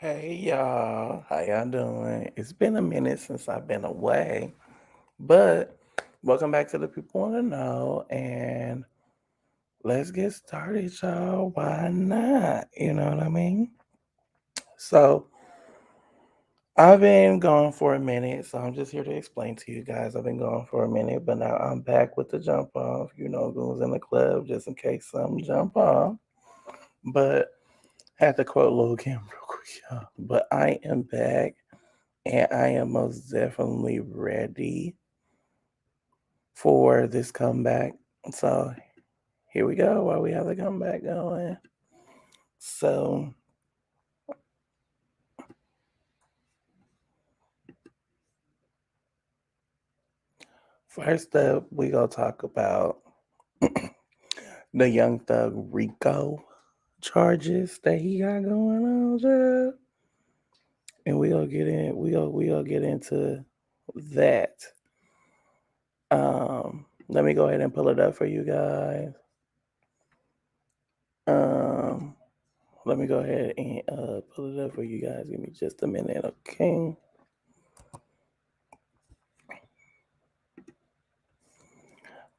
Hey y'all, how y'all doing? It's been a minute since I've been away, but welcome back to the People Want to Know, and let's get started, y'all. Why not? You know what I mean? So, I've been gone for a minute, so I'm just here to explain to you guys. I've been gone for a minute, but now I'm back with the jump off. You know, goons in the club, just in case some jump off. But had to quote Lil Kim real quick, y'all. But I am back and I am most definitely ready for this comeback. So here we go while we have the comeback going. So first up, we gonna talk about the Young Thug RICO charges that he got going on, Jeff. And we gonna get into that. Let me go ahead and pull it up for you guys. Um, Let me go ahead and pull it up for you guys. Give me just a minute, okay?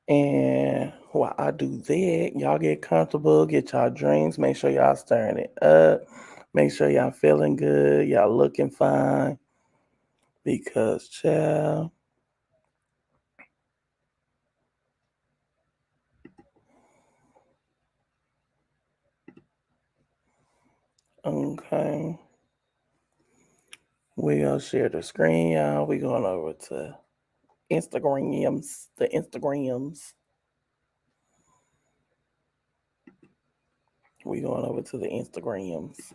And while I do that, y'all get comfortable, get y'all drinks, make sure y'all stirring it up, make sure y'all feeling good, y'all looking fine. Because, child, okay. We gonna share the screen, y'all. We going over to Instagrams, the Instagrams. We going over to the Instagrams.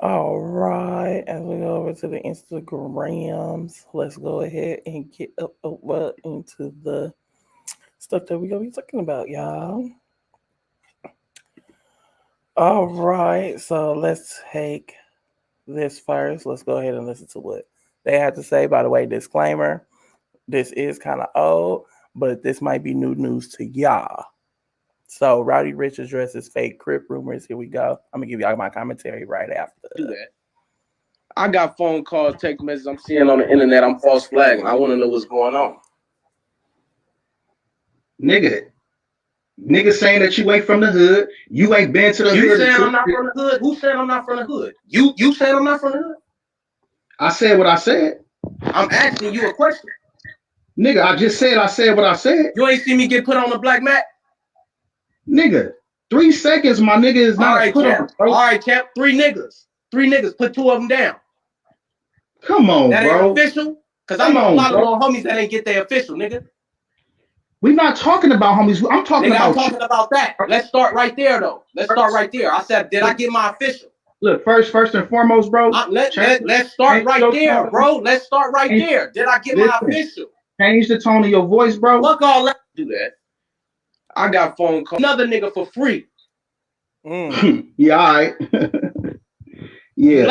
All right, as we go over to the Instagrams, let's go ahead and get up into the stuff that we're gonna be talking about, y'all. All right, so let's take this first. Let's go ahead and listen to what they had to say. By the way, disclaimer: this is kind of old, but this might be new news to y'all. So, Rowdy Rich addresses fake Crip rumors. Here we go. I'm gonna give y'all my commentary right after. Do that. I got phone calls, text messages I'm seeing on the internet. I'm false flagging. I want to know what's going on. Nigga saying that you ain't from the hood. You ain't been to the hood. You saying I'm not from the hood? Who said I'm not from the hood? You said I'm not from the hood? I said what I said. I'm asking you a question. Nigga, I just said what I said. You ain't see me get put on the black mat? Nigga, 3 seconds, my nigga, is not right, put champ. on. Bro. All right, champ. Three niggas. Put two of them down. Come on, that bro. That ain't official? Because I know a lot of little homies that ain't get their official, nigga. We're not talking about homies. I'm talking about. I'm talking about that. Let's start right there, though. Let's start right there. I said, did I get my official? Look, first and foremost, bro. Let's start right there, bro. Let's start right there. Did I get my official? Change the tone of your voice, bro. Fuck all that. Do that. I got phone call. Another nigga for free. Yeah, all right. Yeah.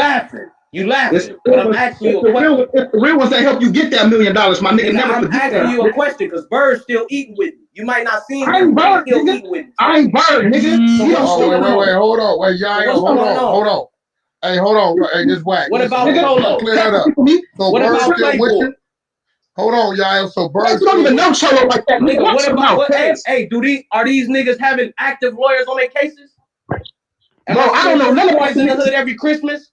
You laughing. But I'm asking you a question. It's the real ones that help you get that $1 million, my nigga. Never I'm asking you a question because Bird's still eating with me. You might not see him. I ain't Bird, still nigga. eating with me. I ain't Bird, nigga. Wait, hold on. Wait, y'all, hold on. Hey, hold on. Hey, this whack. What about Cholo? Clear that up. So what Bird's about still with Playboy? you? Hold on, y'all. So Bird's you don't even know Cholo like that. Nigga, what about hey, are these niggas having active lawyers on their cases? Bro, I don't know none of boys in the hood every Christmas.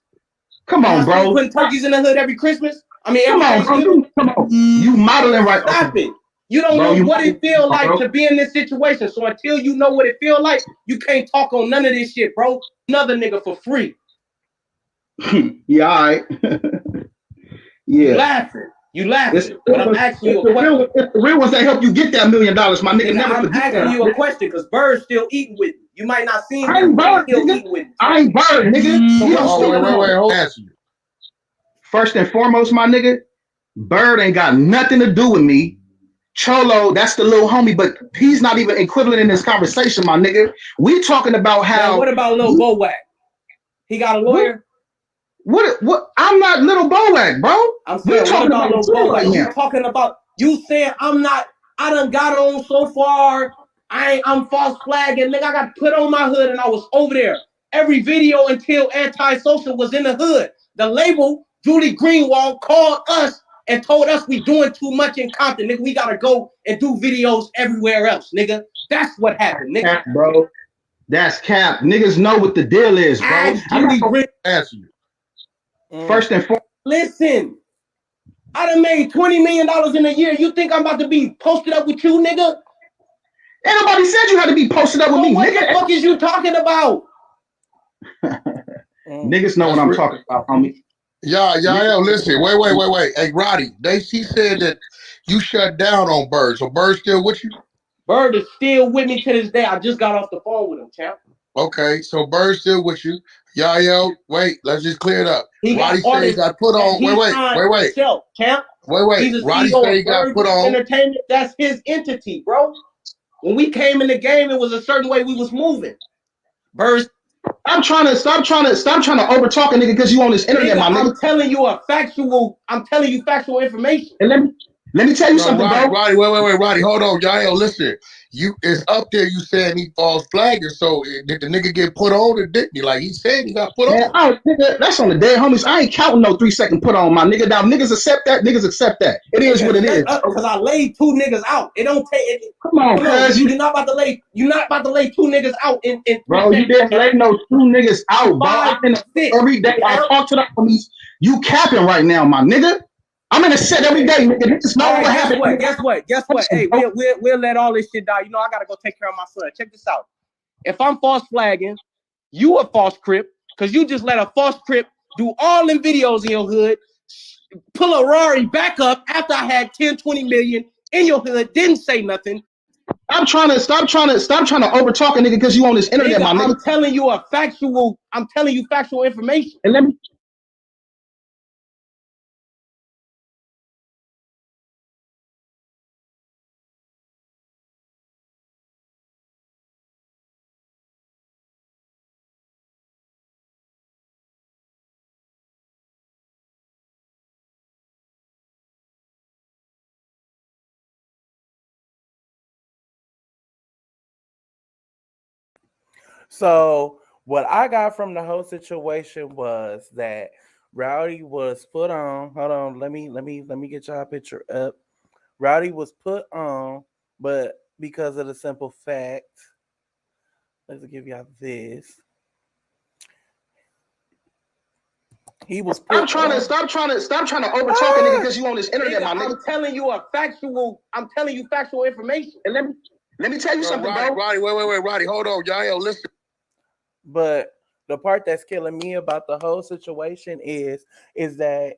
Come on, bro. Putting turkeys in the hood every Christmas. I mean, come on. You modeling right. Stop it. You don't know what it feel like to be in this situation. So until you know what it feel like, you can't talk on none of this shit, bro. Another nigga for free. Yeah, all right. Yeah. You laughing. But I'm asking you a question. It's the real ones that help you get that $1 million, my nigga. Never I'm asking you a question because Bird's still eating with me. You might not see him. I ain't Bird, nigga. I ain't Bird, nigga. Wait, hold on. First and foremost, my nigga, Bird ain't got nothing to do with me. Cholo, that's the little homie, but he's not even equivalent in this conversation, my nigga. We talking about how. Now, what about Lil Bowag? He got a lawyer? What? I'm not Little Bowag, bro. I'm saying, what about Lil Bowag? Right you talking about, you saying I'm not I done got on so far. I'm false flagging. Nigga, I got put on my hood and I was over there. Every video until Antisocial was in the hood. The label, Julie Greenwald, called us and told us we doing too much in Compton. Nigga, we gotta go and do videos everywhere else, nigga. That's what happened, nigga. Cap, bro. That's cap. Niggas know what the deal is, bro. Answer you. First and foremost. Listen, I done made $20 million in a year. You think I'm about to be posted up with you, nigga? Ain't nobody said you had to be posted up with me, what nigga. What the fuck is you talking about? Niggas know what I'm talking about, homie. Yo, listen, wait. Hey, Rowdy, she said that you shut down on Bird, so Bird's still with you? Bird is still with me to this day. I just got off the phone with him, champ. Okay, so Bird's still with you. Yo, wait, let's just clear it up. Roddy said he got put on. Wait. Himself, champ. Wait. Roddy said he got put on. Entertainment, that's his entity, bro. When we came in the game, it was a certain way we was moving. Bird. Stop trying to overtalk a nigga because you on this internet, my nigga. I'm telling you factual information. And let me tell you something, bro. Roddy, wait, Roddy, hold on, y'all. Listen, it's up there. You saying he false flagging? So did the nigga get put on or didn't he? Like he said, he got put on. Nigga, that's on the dead homies. I ain't counting no 3-second put on, my nigga. Now niggas accept that. It is what it is. Because I laid 2 niggas out. It don't take it. Come on, cuz you're not about to lay. You're not about to lay 2 niggas out in bro. You didn't lay no 2 niggas out, bro. Every day I talk to the homies. You capping right now, my nigga. I'm in a set every day, nigga. Niggas know what happened. Guess what? Hey, we'll let all this shit die. You know, I gotta go take care of my son. Check this out. If I'm false flagging, you a false crip, because you just let a false crip do all them videos in your hood, pull a Rari back up after I had 10, 20 million in your hood, didn't say nothing. Stop trying to overtalk a nigga because you on this internet, my nigga. I'm telling you factual information. And let me. So what I got from the whole situation was that Rowdy was put on. Hold on, let me get y'all a picture up. Rowdy was put on, but because of the simple fact, let's give y'all this. He was put Stop trying to overtalk a nigga because you on this internet, my nigga. I'm telling you factual information. And let me tell you something, bro. Roddy, wait, Roddy, hold on, y'all. Listen. But the part that's killing me about the whole situation is that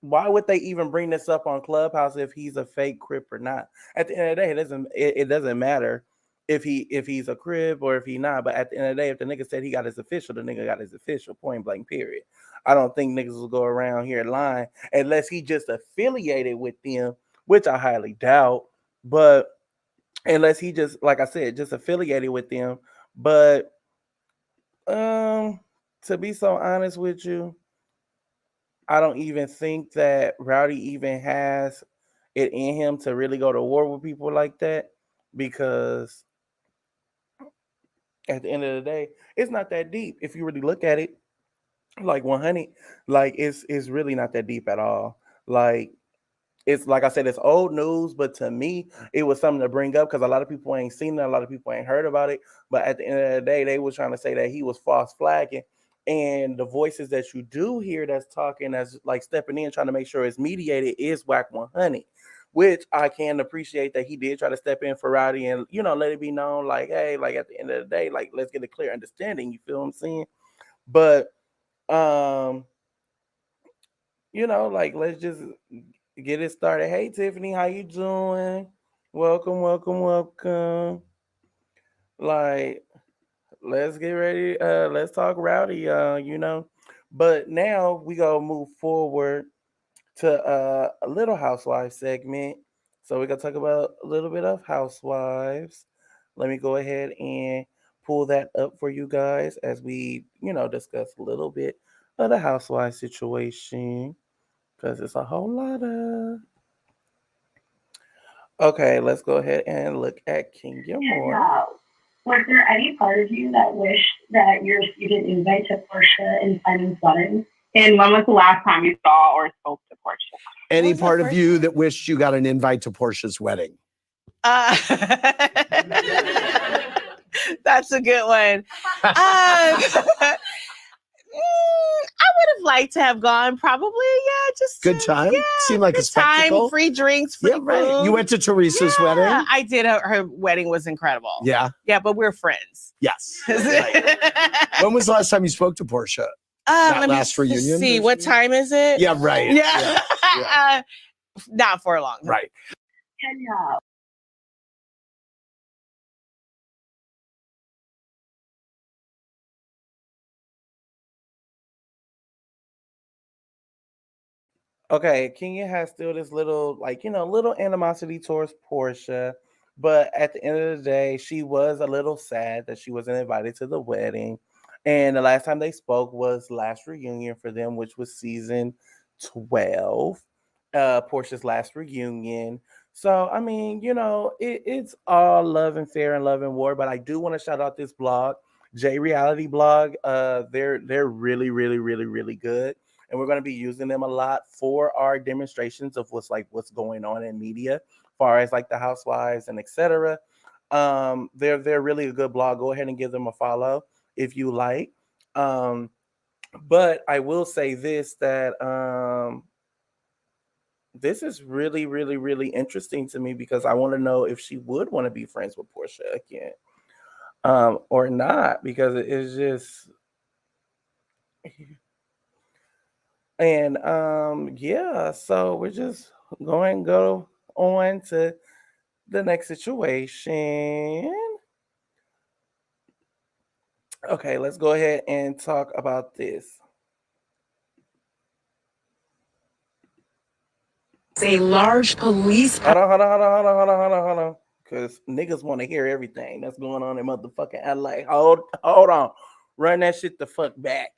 why would they even bring this up on Clubhouse if he's a fake crip or not? At the end of the day, it doesn't matter if he's a crib or if he not. But at the end of the day, if the nigga said he got his official, the nigga got his official, point blank, period. I don't think niggas will go around here lying unless he just affiliated with them, which I highly doubt. But unless he just, like I said, just affiliated with them. But to be so honest with you, I don't even think that Rowdy even has it in him to really go to war with people like that, because at the end of the day, it's not that deep. If you really look at it, like 100, like it's really not that deep at all. Like, it's like I said, it's old news, but to me, it was something to bring up because a lot of people ain't seen it, a lot of people ain't heard about it. But at the end of the day, they were trying to say that he was false flagging. And the voices that you do hear that's talking, that's like stepping in, trying to make sure it's mediated, is Whack 100, which I can appreciate that he did try to step in for Rowdy and, let it be known, like, hey, like at the end of the day, like, let's get a clear understanding. You feel what I'm saying? But, like, let's just get it started. Hey, Tiffany, how you doing? Welcome. Like, let's get ready. Let's talk Rowdy, But now we gonna move forward to a little Housewives segment. So we're gonna talk about a little bit of Housewives. Let me go ahead and pull that up for you guys as we, discuss a little bit of the Housewives situation. Because it's a whole lot of. Okay, let's go ahead and look at Kenya more. Was there any part of you that wished that you didn't invite to Portia and Simon's wedding? And when was the last time you saw or spoke to Portia? Any part of you that wished you got an invite to Portia's wedding? That's a good one. I would have liked to have gone. Probably, yeah. Just good time. Yeah, seemed like a spectacle. Time, free drinks, free food. You went to Teresa's wedding. I did. Her wedding was incredible. Yeah, but we're friends. Yes. Right. When was the last time you spoke to Portia? That last reunion. See, what time is it? Yeah, right. Yeah. Not for a long time. Right. Kenya. Okay, Kenya has still this little, little animosity towards Portia. But at the end of the day, she was a little sad that she wasn't invited to the wedding. And the last time they spoke was last reunion for them, which was season 12, Portia's last reunion. So, I mean, it's all love and fair and love and war. But I do want to shout out this blog, J Reality Blog. They're really, really, really, really good. And we're going to be using them a lot for our demonstrations of what's going on in media, as far as like the Housewives and etc. They're really a good blog. Go ahead and give them a follow if you like. But I will say this, that this is really, really, really interesting to me, because I want to know if she would want to be friends with Portia again, or not, because it is just. And so we're just going to go on to the next situation. Okay, let's go ahead and talk about this. A large police. Hold on. Because niggas want to hear everything that's going on in motherfucking LA. Hold on. Run that shit the fuck back.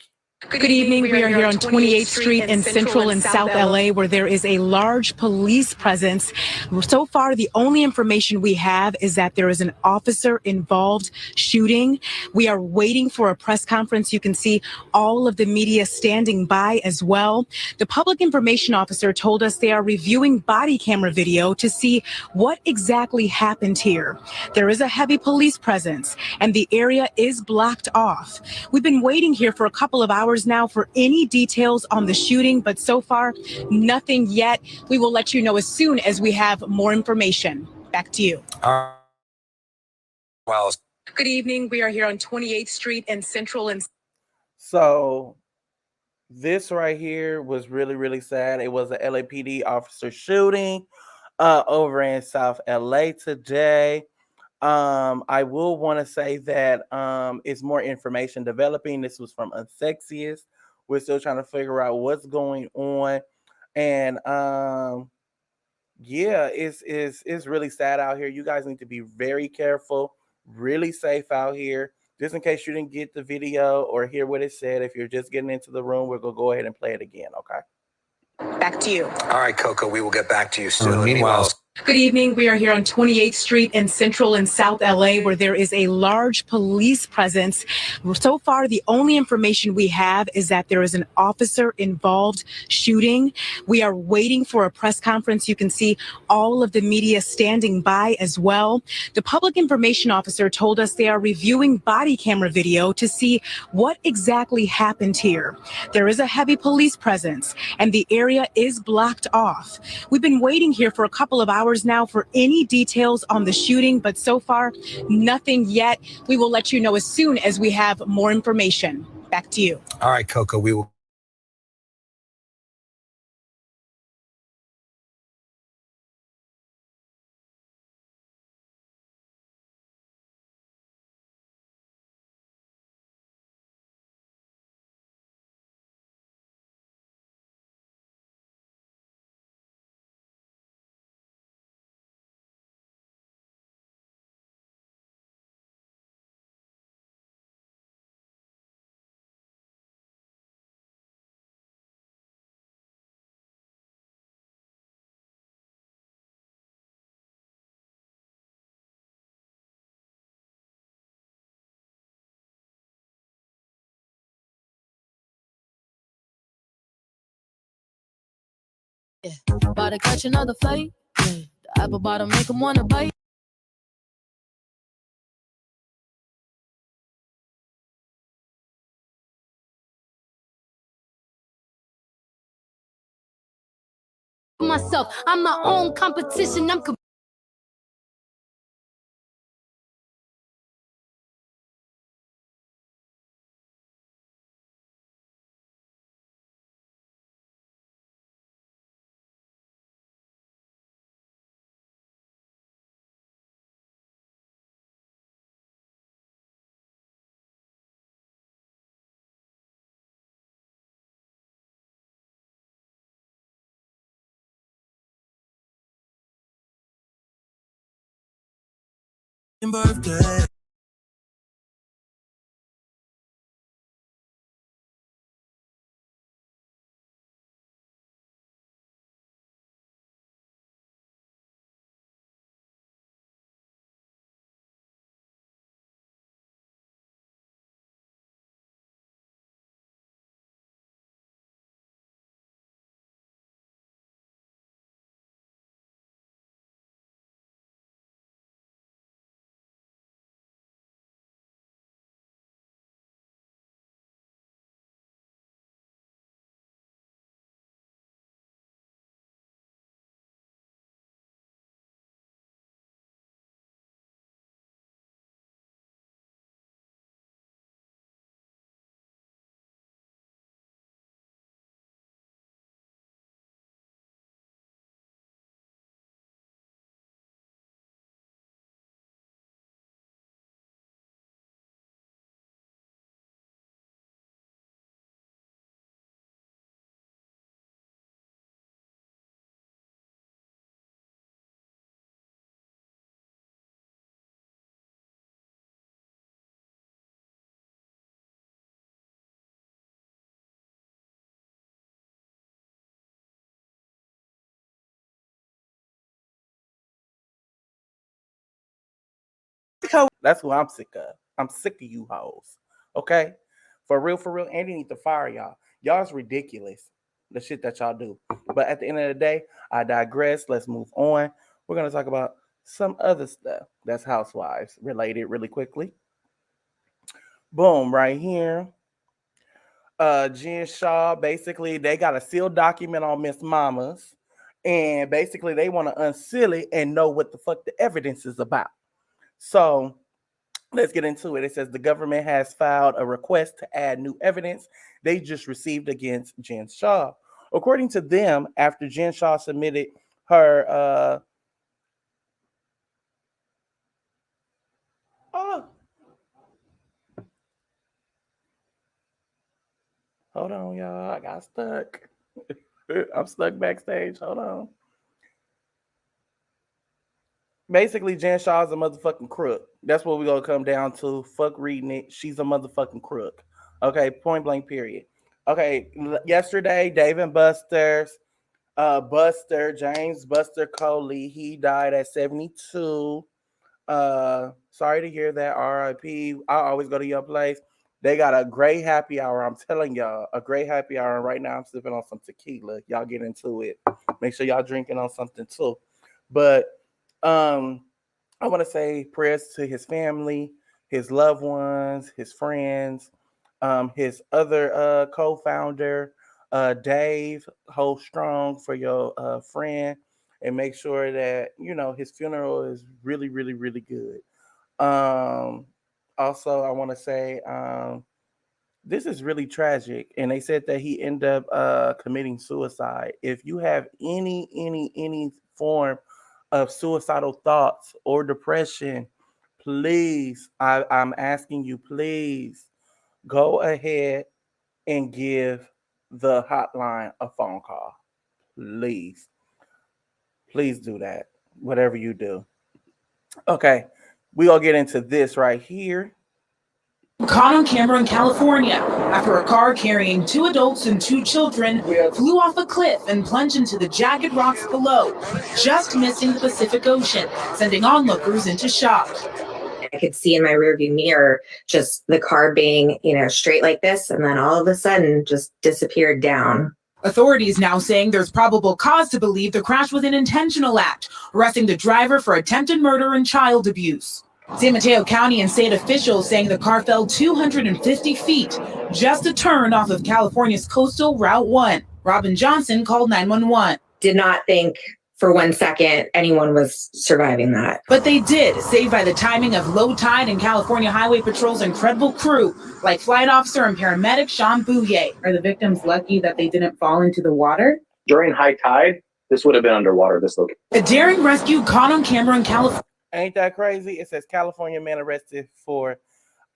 Good evening. We are here on 28th Street in Central and South LA, where there is a large police presence. So far, the only information we have is that there is an officer involved shooting. We are waiting for a press conference. You can see all of the media standing by as well. The public information officer told us they are reviewing body camera video to see what exactly happened here. There is a heavy police presence and the area is blocked off. We've been waiting here for a couple of hours now for any details on the shooting, but so far, nothing yet. We will let you know as soon as we have more information. Back to you. Well, good evening. We are here on 28th Street in Central and. So this right here was really, really sad. It was a LAPD officer shooting over in South LA today. I will want to say that it's more information developing. This was from Unsexiest. We're still trying to figure out what's going on. And it's really sad out here. You guys need to be very careful, really safe out here. Just in case you didn't get the video or hear what it said, if you're just getting into the room, we're going to go ahead and play it again, okay? Back to you. All right, Coco, we will get back to you soon. Meanwhile, good evening. We are here on 28th Street in Central and South LA, where there is a large police presence. So far, the only information we have is that there is an officer involved shooting. We are waiting for a press conference. You can see all of the media standing by as well. The public information officer told us they are reviewing body camera video to see what exactly happened here. There is a heavy police presence and the area is blocked off. We've been waiting here for a couple of hours now for any details on the shooting, but so far, nothing yet. We will let you know as soon as we have more information. Back to you. All right, Coco, we will. About to catch another fight. The apple bottom make him wanna bite. Myself, I'm my own competition. I'm birthday. That's who I'm sick of. I'm sick of you hoes. Okay? For real, Andy need to fire y'all. Y'all's ridiculous. The shit that y'all do. But at the end of the day, I digress. Let's move on. We're gonna talk about some other stuff that's Housewives related really quickly. Boom, right here. Jen Shaw, basically, they got a sealed document on Miss Mamas. And basically, they want to unseal it and know what the fuck the evidence is about. So let's get into it. It says the government has filed a request to add new evidence they just received against Jen Shaw. According to them, after Jen Shaw submitted her hold on, y'all. I got stuck. I'm stuck backstage. Hold on. Basically, Jen Shaw is a motherfucking crook. That's what we're gonna come down to. Fuck reading it. She's a motherfucking crook. Okay, point blank, period. Okay, yesterday, Dave and Buster's, James Buster Coley, he died at 72. Sorry to hear that. RIP. I always go to your place. They got a great happy hour. I'm telling y'all, a great happy hour. And right now, I'm sipping on some tequila. Y'all get into it. Make sure y'all drinking on something too. But I want to say prayers to his family, his loved ones, his friends, his other co-founder, Dave. Hold strong for your friend, and make sure that his funeral is really, really, really good. Also, I want to say this is really tragic, and they said that he ended up committing suicide. If you have any form of suicidal thoughts or depression, please, I'm asking you, please go ahead and give the hotline a phone call. Please do that. Whatever you do. Okay, we gonna get into this right here. Caught on camera in California after a car carrying 2 adults and 2 children flew off a cliff and plunged into the jagged rocks below, just missing the Pacific Ocean, sending onlookers into shock. I could see in my rearview mirror just the car being, straight like this, and then all of a sudden just disappeared down. Authorities now saying there's probable cause to believe the crash was an intentional act, arresting the driver for attempted murder and child abuse. San Mateo County and state officials saying the car fell 250 feet, just a turn off of California's coastal Route 1. Robin Johnson called 911. Did not think for 1 second anyone was surviving that. But they did, saved by the timing of low tide and California Highway Patrol's incredible crew, like flight officer and paramedic Sean Bouye. Are the victims lucky that they didn't fall into the water? During high tide, this would have been underwater, this location. A daring rescue caught on camera in California. Ain't that crazy? It says California man arrested for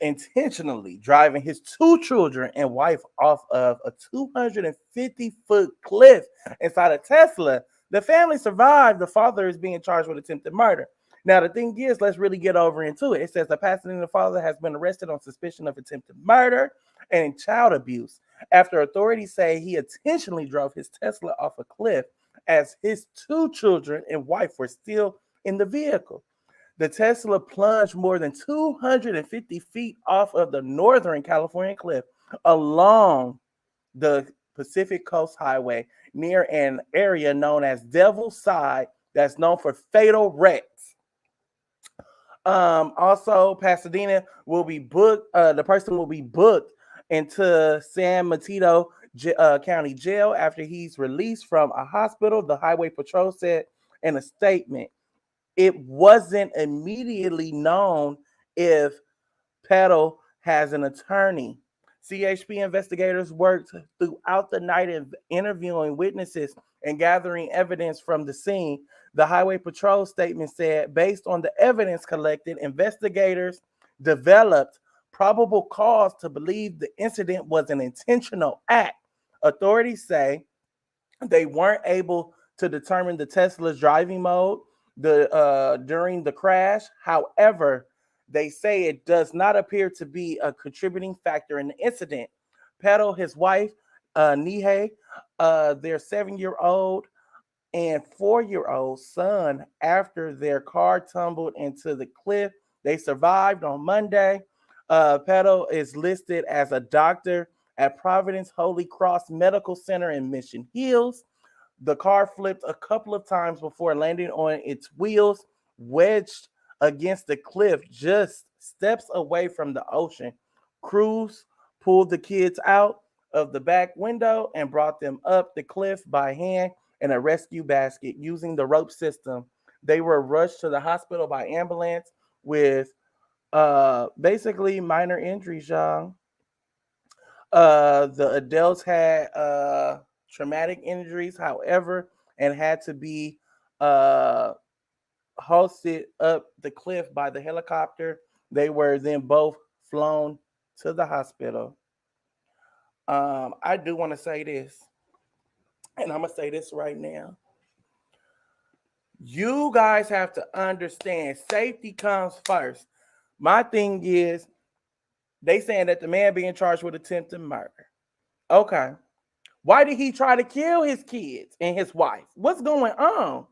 intentionally driving his 2 children and wife off of a 250-foot cliff inside a Tesla. The family survived. The father is being charged with attempted murder. Now, the thing is, let's really get over into it. It says the Pasadena father has been arrested on suspicion of attempted murder and child abuse after authorities say he intentionally drove his Tesla off a cliff as his 2 children and wife were still in the vehicle. The Tesla plunged more than 250 feet off of the Northern California cliff along the Pacific Coast Highway near an area known as Devil's Side that's known for fatal wrecks. Also, Pasadena will be booked. The person will be booked into San Mateo County Jail after he's released from a hospital, the Highway Patrol said in a statement. It wasn't immediately known if Petal has an attorney. CHP investigators worked throughout the night interviewing witnesses and gathering evidence from the scene. The Highway Patrol statement said, based on the evidence collected, investigators developed probable cause to believe the incident was an intentional act. Authorities say they weren't able to determine the Tesla's driving mode during the crash. However, they say it does not appear to be a contributing factor in the incident. Petal, his wife, Nihei, their 7-year-old and 4-year-old son, after their car tumbled into the cliff, they survived on Monday. Petal is listed as a doctor at Providence Holy Cross Medical Center in Mission Hills. The car flipped a couple of times before landing on its wheels, wedged against the cliff just steps away from the ocean. Crews pulled the kids out of the back window and brought them up the cliff by hand in a rescue basket using the rope system. They were rushed to the hospital by ambulance with basically minor injuries, y'all. The adults had traumatic injuries, however, and had to be hoisted up the cliff by the helicopter. They were then both flown to the hospital. I do want to say this, and I'm going to say this right now. You guys have to understand safety comes first. My thing is, they saying that the man being charged with attempted murder. Okay. Why did he try to kill his kids and his wife? What's going on?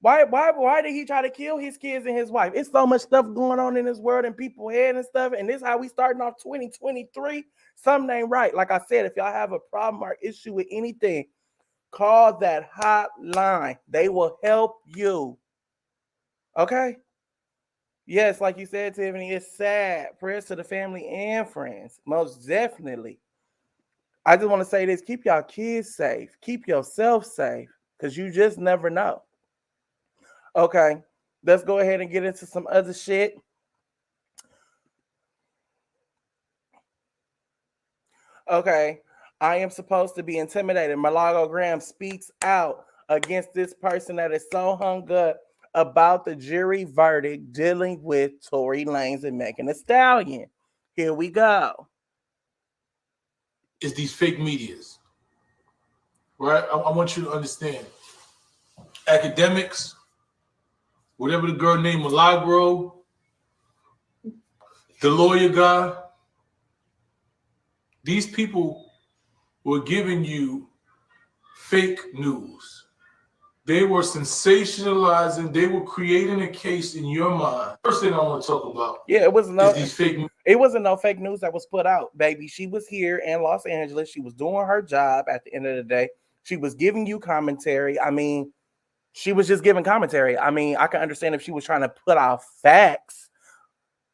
Why did he try to kill his kids and his wife? It's so much stuff going on in this world and people head and stuff. And this is how we starting off 2023. Something ain't right. Like I said, if y'all have a problem or issue with anything, call that hotline. They will help you. Okay? Yes, like you said, Tiffany, it's sad. Prayers to the family and friends. Most definitely. I just want to say this. Keep y'all kids safe. Keep yourself safe. Because you just never know. Okay, let's go ahead and get into some other shit. Okay, I am supposed to be intimidated. Milano Graham speaks out against this person that is so hung up about the jury verdict dealing with Tory Lanez and Megan Thee Stallion. Here we go. It's these fake medias, right? I want you to understand. Academics, whatever the girl named Milagro, the lawyer guy, these people were giving you fake news. They were sensationalizing. They were creating a case in your mind. First thing I want to talk about. Yeah, it wasn't no. Is these fake. It wasn't no fake news that was put out, baby. She was here in Los Angeles. She was doing her job. At the end of the day, she was giving you commentary. I mean, she was just giving commentary. I mean, I can understand if she was trying to put out facts.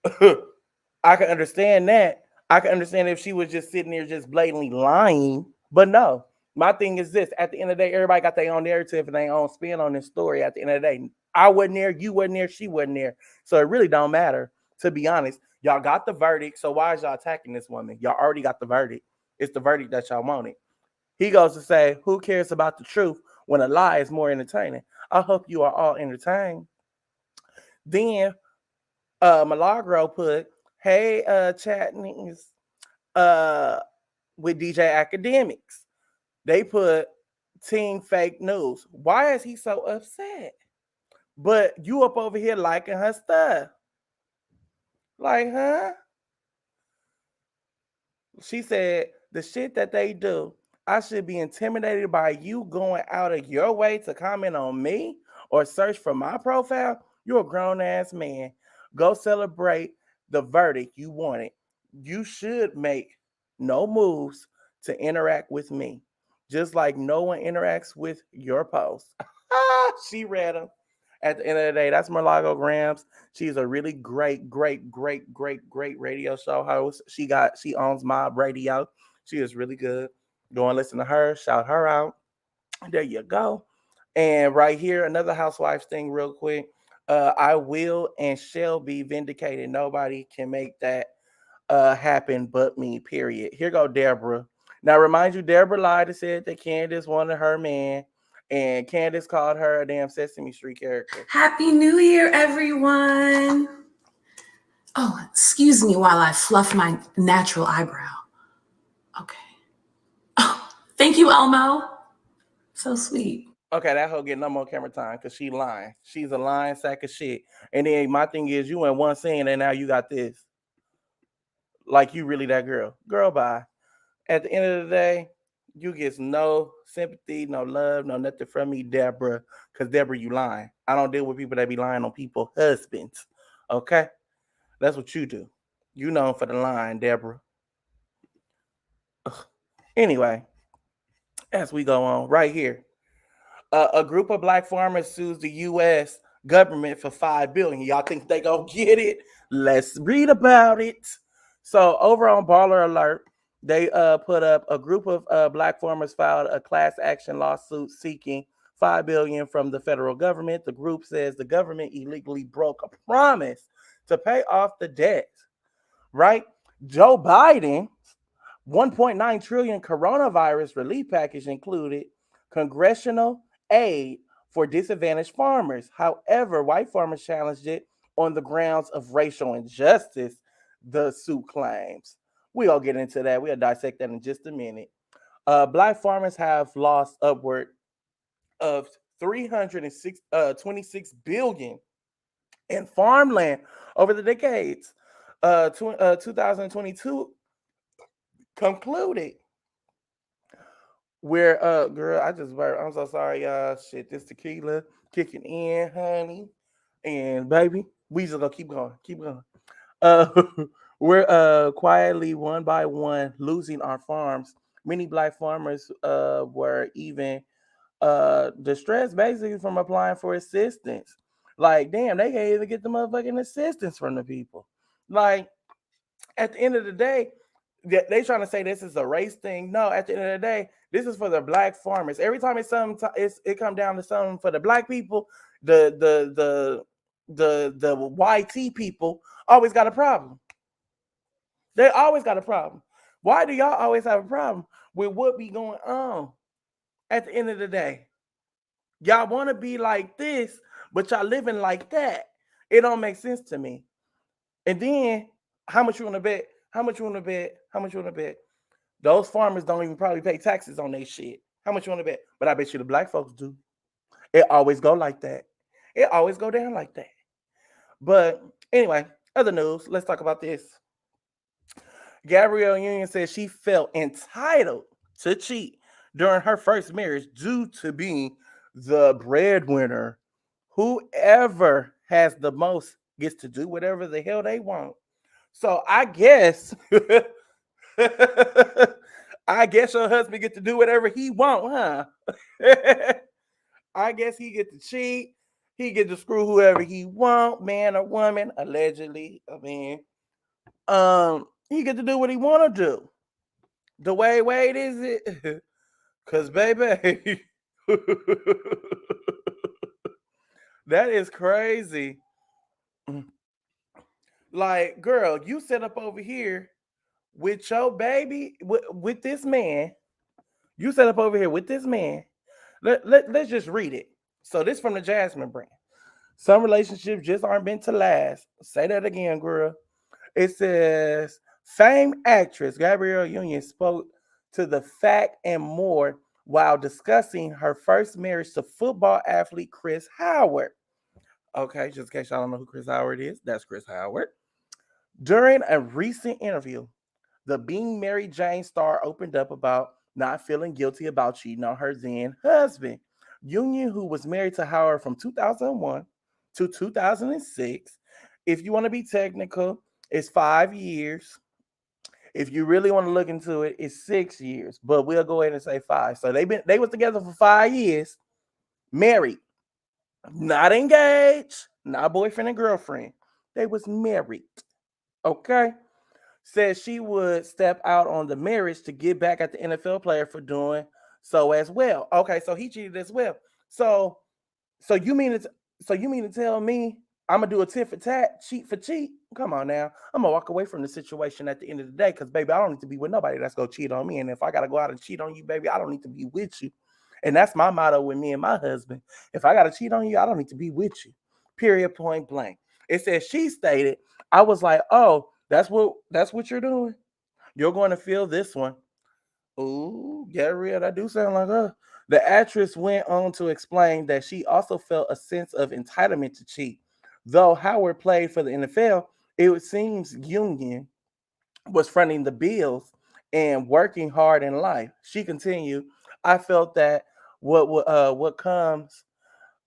I can understand that. I can understand if she was just sitting there just blatantly lying. But no, my thing is this. At the end of the day, everybody got their own narrative and their own spin on this story. At the end of the day, I wasn't there, you wasn't there, she wasn't there. So it really don't matter, to be honest. Y'all got the verdict, so why is y'all attacking this woman? Y'all already got the verdict. It's the verdict that y'all wanted. He goes to say, who cares about the truth when a lie is more entertaining? I hope you are all entertained. Then Milagro put, hey, chatnings with DJ Academics. They put team fake news. Why is he so upset? But you up over here liking her stuff. Like, huh? She said, the shit that they do, I should be intimidated by you going out of your way to comment on me or search for my profile. You're a grown-ass man. Go celebrate the verdict you wanted. You should make no moves to interact with me, just like no one interacts with your post. She read them. At the end of the day, that's Milano Graham. She's a really great radio show host. She owns Mob Radio. She is really good. Go and listen to her. Shout her out. There you go. And right here, another Housewives thing real quick. I will and shall be vindicated. Nobody can make that happen but me, period. Here go Deborah. Now, remind you, Deborah Lida said that Candace wanted her man. And Candace called her a damn Sesame Street character. Happy New Year, everyone. Oh, excuse me while I fluff my natural eyebrow. Okay. Oh, thank you, Elmo. So sweet. Okay, that hoe get no more camera time because she lying. She's a lying sack of shit. And then my thing is, you in one scene and now you got this. Like you really that girl. Girl, bye. At the end of the day, you get no sympathy, no love, no nothing from me, Deborah. Because Deborah, you lying. I don't deal with people that be lying on people's husbands. Okay? That's what you do. You known for the lying, Deborah. Ugh. Anyway, as we go on, right here. A group of black farmers sues the U.S. government for $5 billion. Y'all think they gonna get it? Let's read about it. So over on Baller Alert, they put up a group of black farmers filed a class action lawsuit seeking $5 billion from the federal government. The group says the government illegally broke a promise to pay off the debt. Right? Joe Biden, $1.9 trillion coronavirus relief package included congressional aid for disadvantaged farmers. However, white farmers challenged it on the grounds of racial injustice, the suit claims. We'll get into that. We'll dissect that in just a minute. Black farmers have lost upward of $326 billion in farmland over the decades. 2022 concluded where girl, I just burped. I'm so sorry, y'all. Shit, this tequila kicking in, honey. And baby, we just gonna keep going. We're quietly one by one losing our farms. Many black farmers were even distressed basically from applying for assistance. Like, damn, they can't even get the motherfucking assistance from the people. Like, at the end of the day, they trying to say this is a race thing. No, at the end of the day, this is for the black farmers. Every time it come down to something for the black people, the YT people always got a problem. They always got a problem. Why do y'all always have a problem with what be going on? At the end of the day, y'all want to be like this, but y'all living like that. It don't make sense to me. And then, how much you want to bet? How much you want to bet? How much you want to bet? Those farmers don't even probably pay taxes on their shit. How much you want to bet? But I bet you the black folks do. It always go like that. It always go down like that. But anyway, other news. Let's talk about this. Gabrielle Union says she felt entitled to cheat during her first marriage due to being the breadwinner. Whoever has the most gets to do whatever the hell they want. So I guess I guess your husband get to do whatever he want, huh? I guess he get to cheat. He get to screw whoever he want, man or woman, allegedly. I mean, he get to do what he want to do. The way Wade is it? Cause baby, that is crazy. Like, girl, you set up over here with your baby, with this man. You set up over here with this man. Let's just read it. So this from the Jasmine brand. Some relationships just aren't meant to last. Say that again, girl. It says, famed actress Gabrielle Union spoke to The Fact and More while discussing her first marriage to football athlete Chris Howard. Okay, just in case y'all don't know who Chris Howard is, that's Chris Howard. During a recent interview, the Being Mary Jane star opened up about not feeling guilty about cheating on her then husband. Union, who was married to Howard from 2001 to 2006, if you want to be technical, it's 5 years. If you really want to look into it, it's 6 years, but we'll go ahead and say 5. So they was together for 5 years, married, not engaged, not boyfriend and girlfriend. They was married. Okay. Said she would step out on the marriage to get back at the NFL player for doing so as well. Okay, so he cheated as well. So you mean to tell me I'm gonna do a tit for tat, cheat for cheat? Come on now. I'm gonna walk away from the situation at the end of the day, because baby, I don't need to be with nobody that's gonna cheat on me. And if I gotta go out and cheat on you, baby, I don't need to be with you. And that's my motto with me and my husband. If I gotta cheat on you, I don't need to be with you. Period, point blank. It says she stated, I was like, oh, that's what you're doing. You're going to feel this one. Ooh, Gabrielle, that do sound like her. The actress went on to explain that she also felt a sense of entitlement to cheat. Though Howard played for the NFL, it seems Union was fronting the bills and working hard in life. She continued, I felt that what comes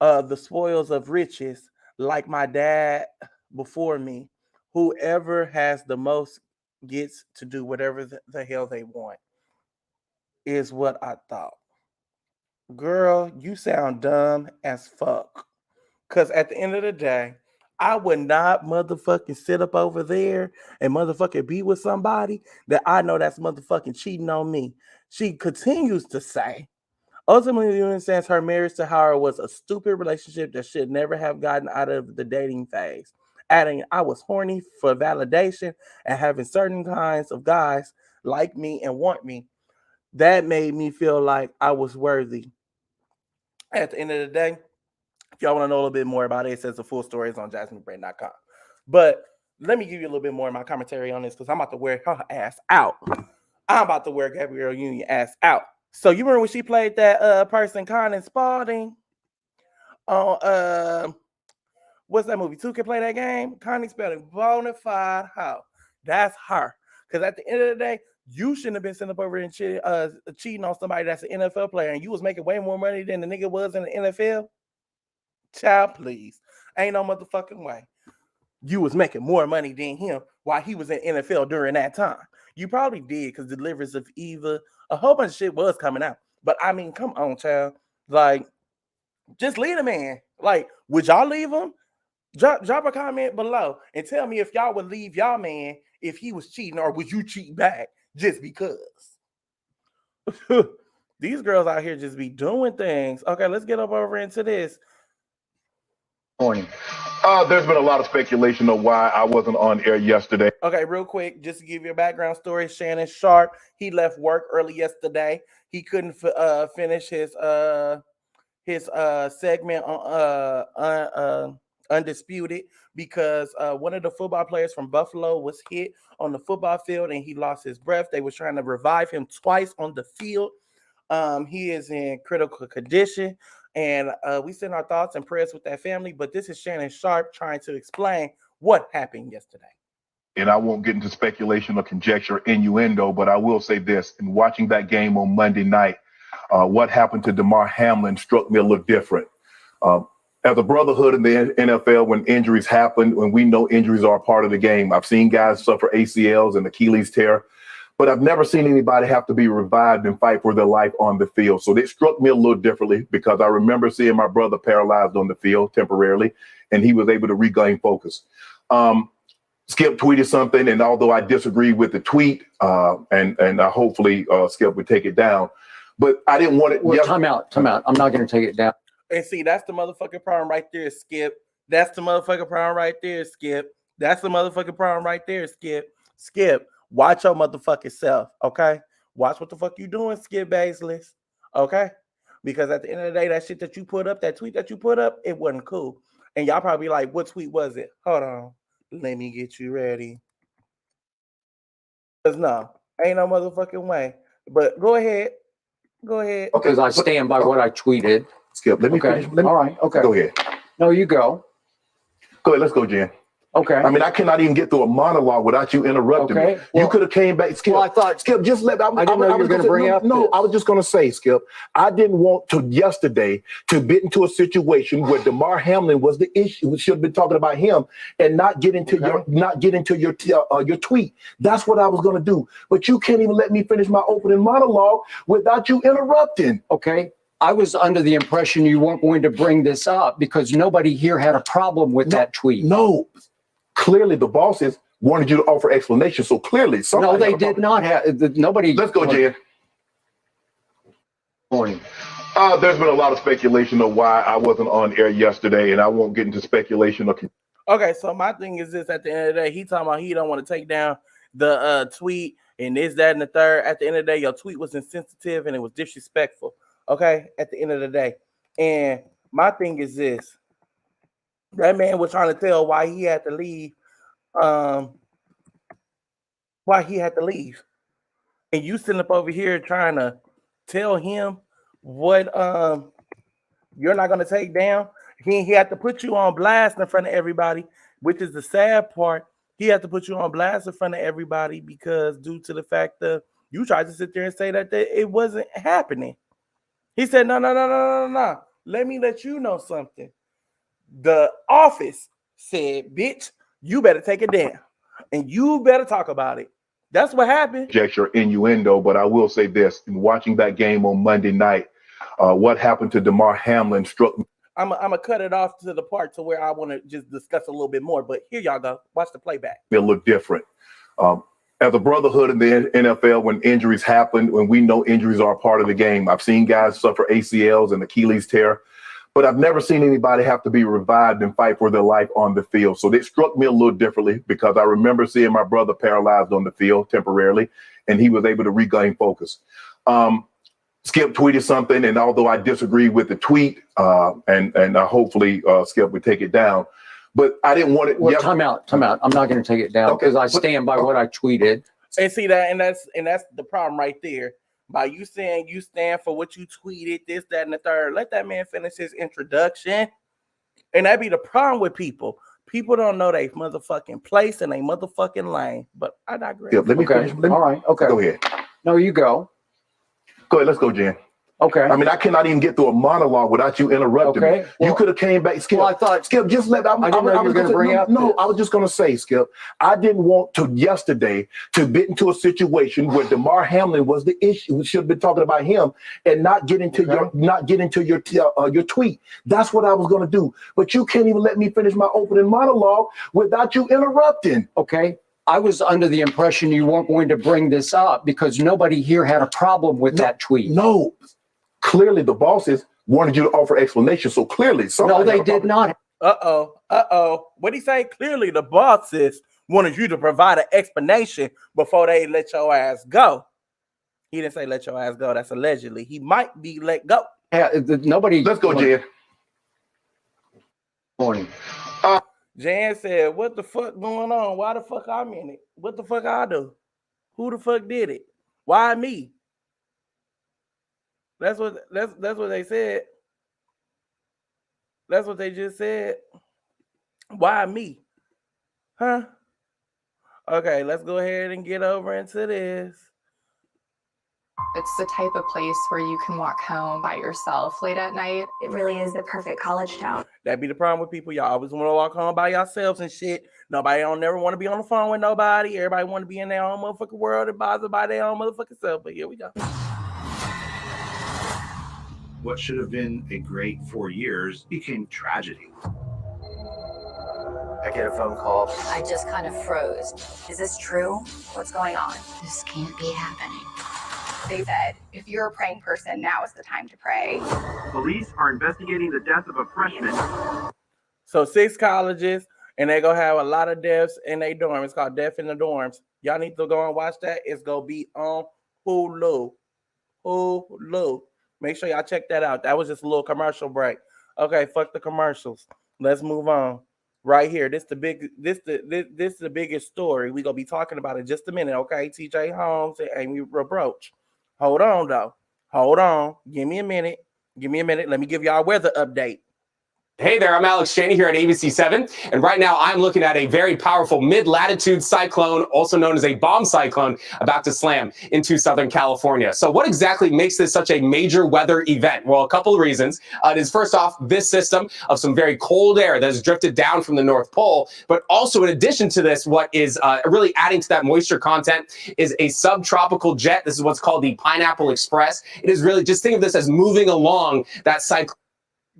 the spoils of riches, like my dad before me, whoever has the most gets to do whatever the hell they want, is what I thought. Girl, you sound dumb as fuck. Because at the end of the day, I would not motherfucking sit up over there and motherfucking be with somebody that I know that's motherfucking cheating on me. She continues to say, ultimately, Union says her marriage to Howard was a stupid relationship that should never have gotten out of the dating phase. Adding, I was horny for validation and having certain kinds of guys like me and want me. That made me feel like I was worthy. At the end of the day, if y'all want to know a little bit more about it, it says the full story is on jasminebrain.com. But let me give you a little bit more of my commentary on this, because I'm about to wear her ass out. I'm about to wear Gabrielle Union ass out. So you remember when she played that person, Conan Spalding, on what's that movie? Two Can Play That Game? Connie Spalding, Bonafide How. That's her. Because at the end of the day, you shouldn't have been sent up over and cheating on somebody that's an NFL player, and you was making way more money than the nigga was in the NFL. Child, please. Ain't no motherfucking way. You was making more money than him while he was in NFL during that time. You probably did, because Deliverance of Eva, a whole bunch of shit was coming out. But I mean, come on, child. Like, just leave the man. Like, would y'all leave him? Drop a comment below and tell me if y'all would leave y'all man if he was cheating, or would you cheat back just because? These girls out here just be doing things. Okay, let's get up over into this. Morning. There's been a lot of speculation of why I wasn't on air yesterday. Okay, real quick, just to give you a background story, Shannon Sharpe, he left work early yesterday. He couldn't finish his segment on Undisputed, because one of the football players from Buffalo was hit on the football field and he lost his breath. They were trying to revive him twice on the field. He is in critical condition, and we send our thoughts and prayers with that family. But this is Shannon Sharpe trying to explain what happened yesterday. And I won't get into speculation or conjecture, innuendo, but I will say this. In watching that game on Monday night, What happened to Damar Hamlin struck me a little different. As a brotherhood in the NFL, when injuries happen, when we know injuries are a part of the game, I've seen guys suffer ACLs and Achilles tear, but I've never seen anybody have to be revived and fight for their life on the field. So it struck me a little differently because I remember seeing my brother paralyzed on the field temporarily, and he was able to regain focus. Skip tweeted something, and although I disagree with the tweet, and hopefully Skip would take it down, but I didn't want it. Well, time out. I'm not going to take it down. And see, that's the motherfucking problem right there, Skip. That's the motherfucking problem right there, Skip. That's the motherfucking problem right there, Skip. Skip, watch your motherfucking self, okay? Watch what the fuck you doing, Skip Baseless, okay? Because at the end of the day, that shit that you put up, that tweet that you put up, it wasn't cool. And y'all probably like, what tweet was it? Hold on. Let me get you ready. Because no, ain't no motherfucking way. But go ahead. Go ahead. Because I stand by what I tweeted. Skip, let me finish. All right. Okay. Go ahead. No, you go. Go ahead. Let's go, Jen. Okay. I mean, I cannot even get through a monologue without you interrupting me. Well, you could have came back. Skip, well, I thought Skip, just let. I didn't know you were going to bring up. No, I was just going to say, Skip, I didn't want to yesterday to get into a situation where Damar Hamlin was the issue. We should have been talking about him and not get into your tweet. That's what I was going to do. But you can't even let me finish my opening monologue without you interrupting. Okay. I was under the impression you weren't going to bring this up because nobody here had a problem with that tweet. No. Clearly, the bosses wanted you to offer explanation. So clearly, no, they did not have. Nobody. Let's go, Jen. Morning. There's been a lot of speculation of why I wasn't on air yesterday, and I won't get into speculation. Okay, so my thing is this: at the end of the day, he talking about he don't want to take down the tweet and this, that, and the third. At the end of the day, your tweet was insensitive and it was disrespectful. Okay, at the end of the day, and my thing is this: that man was trying to tell why he had to leave. Why he had to leave, and you sitting up over here trying to tell him what you're not gonna take down. He had to put you on blast in front of everybody, which is the sad part. He had to put you on blast in front of everybody because due to the fact that you tried to sit there and say that it wasn't happening. He said, no. Let me let you know something. The office said, bitch, you better take it down. And you better talk about it. That's what happened. Conjecture, innuendo, but I will say this. In watching that game on Monday night, what happened to Damar Hamlin struck me. I'm going to cut it off to the part to where I want to just discuss a little bit more. But here y'all go. Watch the playback. A little different. As a brotherhood in the NFL, when injuries happen, when we know injuries are a part of the game, I've seen guys suffer ACLs and Achilles tear, but I've never seen anybody have to be revived and fight for their life on the field. So it struck me a little differently because I remember seeing my brother paralyzed on the field temporarily, and he was able to regain focus. Skip tweeted something, and although I disagree with the tweet, and hopefully Skip would take it down, but I didn't want it. Well, time out. I'm not going to take it down because I stand by what I tweeted. And see that, and that's the problem right there. By you saying you stand for what you tweeted, this, that, and the third, let that man finish his introduction. And that be the problem with people. People don't know they motherfucking place and they motherfucking lane. But I digress. Yeah, let me finish. All right. Okay. Go ahead. No, you go. Go ahead. Let's go, Jen. Okay. I mean, I cannot even get through a monologue without you interrupting me. You could have came back. Skip, well, I thought, Skip, just let. I didn't know you were going to bring up. No, I was just going to say, Skip, I didn't want to yesterday to get into a situation where Damar Hamlin was the issue. We should have been talking about him and not get into your tweet. That's what I was going to do. But you can't even let me finish my opening monologue without you interrupting. Okay. I was under the impression you weren't going to bring this up because nobody here had a problem with that tweet. No. Clearly, the bosses wanted you to offer explanation. So clearly, no, they did not. What he say? Clearly, the bosses wanted you to provide an explanation before they let your ass go. He didn't say let your ass go. That's allegedly. He might be let go. Yeah, nobody. Let's go, Jen. Morning. Jan said, "What the fuck going on? Why the fuck I'm in it? What the fuck I do? Who the fuck did it? Why me?" That's what they said. That's what they just said. Why me? Huh? Okay, let's go ahead and get over into this. It's the type of place where you can walk home by yourself late at night. It really is the perfect college town. That be the problem with people. Y'all always want to walk home by yourselves and shit. Nobody don't never want to be on the phone with nobody. Everybody want to be in their own motherfucking world and bothered by their own motherfucking self. But here we go. What should have been a great 4 years became tragedy. I get a phone call. I just kind of froze. Is this true? What's going on? This can't be happening. They said, if you're a praying person, now is the time to pray. Police are investigating the death of a freshman. So 6 colleges, and they gonna have a lot of deaths in their dorm. It's called Death in the Dorms. Y'all need to go and watch that. It's gonna be on Hulu. Hulu. Make sure y'all check that out. That was just a little commercial break. Okay, fuck the commercials. Let's move on. Right here. This is the biggest story. We're gonna be talking about in just a minute. Okay, TJ Holmes and Amy Robach. Hold on though. Hold on. Give me a minute. Let me give y'all a weather update. Hey there, I'm Alex Cheney here at ABC7, and right now I'm looking at a very powerful mid-latitude cyclone, also known as a bomb cyclone, about to slam into Southern California. So what exactly makes this such a major weather event? Well, a couple of reasons. It is first off, this system of some very cold air that has drifted down from the North Pole, but also in addition to this, what is really adding to that moisture content is a subtropical jet. This is what's called the Pineapple Express. It is really, just think of this as moving along that cyclone.